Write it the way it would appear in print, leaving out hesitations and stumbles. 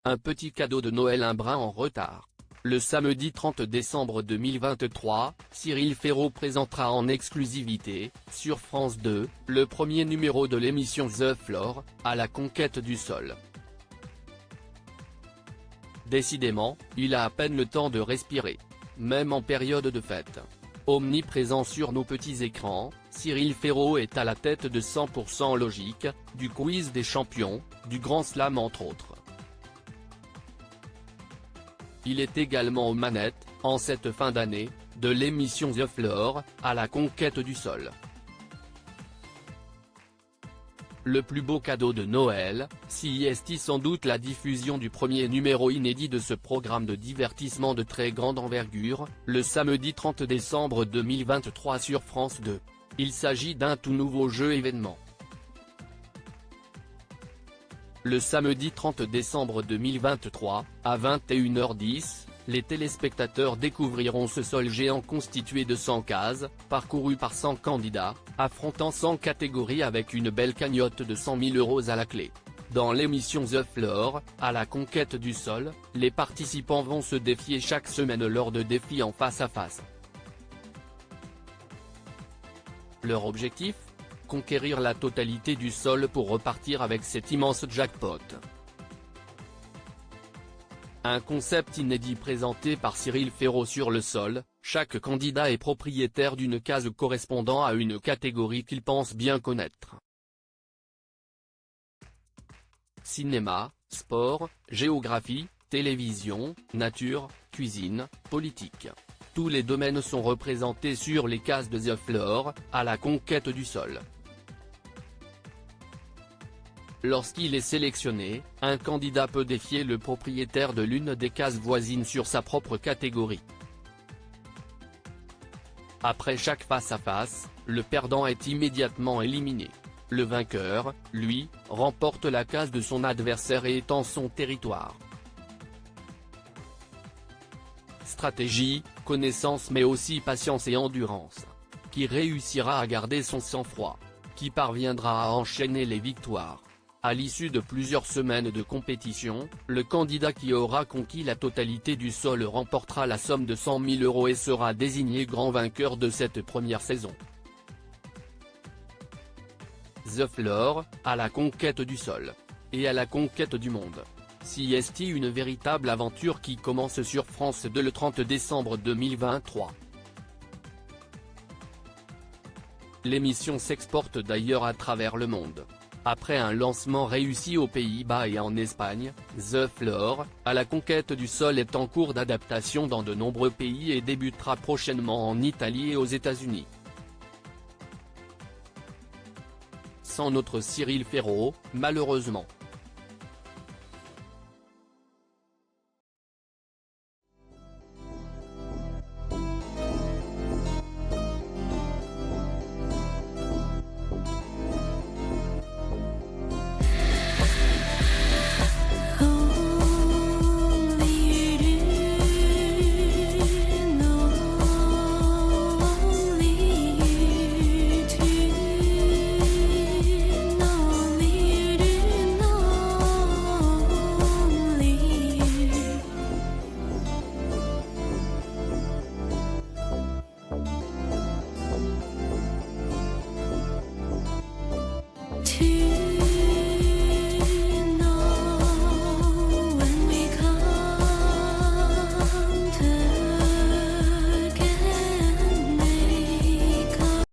Un petit cadeau de Noël un brin en retard. Le samedi 30 décembre 2023, Cyril Ferraud présentera en exclusivité, sur France 2, le premier numéro de l'émission The Floor, à la conquête du sol. Décidément, il a à peine le temps de respirer. Même en période de fête. Omniprésent sur nos petits écrans, Cyril Ferraud est à la tête de 100% logique, du quiz des champions, du Grand Slam entre autres. Il est également aux manettes, en cette fin d'année, de l'émission The Floor, à la conquête du sol. Le plus beau cadeau de Noël, si est sans doute la diffusion du premier numéro inédit de ce programme de divertissement de très grande envergure, le samedi 30 décembre 2023 sur France 2. Il s'agit d'un tout nouveau jeu événement. Le samedi 30 décembre 2023, à 21h10, les téléspectateurs découvriront ce sol géant constitué de 100 cases, parcouru par 100 candidats, affrontant 100 catégories avec une belle cagnotte de 100 000 € à la clé. Dans l'émission The Floor, à la conquête du sol, les participants vont se défier chaque semaine lors de défis en face à face. Leur objectif ? Conquérir la totalité du sol pour repartir avec cet immense jackpot. Un concept inédit présenté par Cyril Ferraud sur le sol, chaque candidat est propriétaire d'une case correspondant à une catégorie qu'il pense bien connaître. Cinéma, sport, géographie, télévision, nature, cuisine, politique. Tous les domaines sont représentés sur les cases de The Floor, à la conquête du sol. Lorsqu'il est sélectionné, un candidat peut défier le propriétaire de l'une des cases voisines sur sa propre catégorie. Après chaque face-à-face, le perdant est immédiatement éliminé. Le vainqueur, lui, remporte la case de son adversaire et étend son territoire. Stratégie, connaissance mais aussi patience et endurance. Qui réussira à garder son sang-froid? Qui parviendra à enchaîner les victoires? À l'issue de plusieurs semaines de compétition, le candidat qui aura conquis la totalité du sol remportera la somme de 100 000 € et sera désigné grand vainqueur de cette première saison. The Floor, à la conquête du sol. Et à la conquête du monde. Si est une véritable aventure qui commence sur France 2 le 30 décembre 2023. L'émission s'exporte d'ailleurs à travers le monde. Après un lancement réussi aux Pays-Bas et en Espagne, The Floor, à la conquête du sol est en cours d'adaptation dans de nombreux pays et débutera prochainement en Italie et aux États-Unis. Sans notre Cyril Ferraud, malheureusement.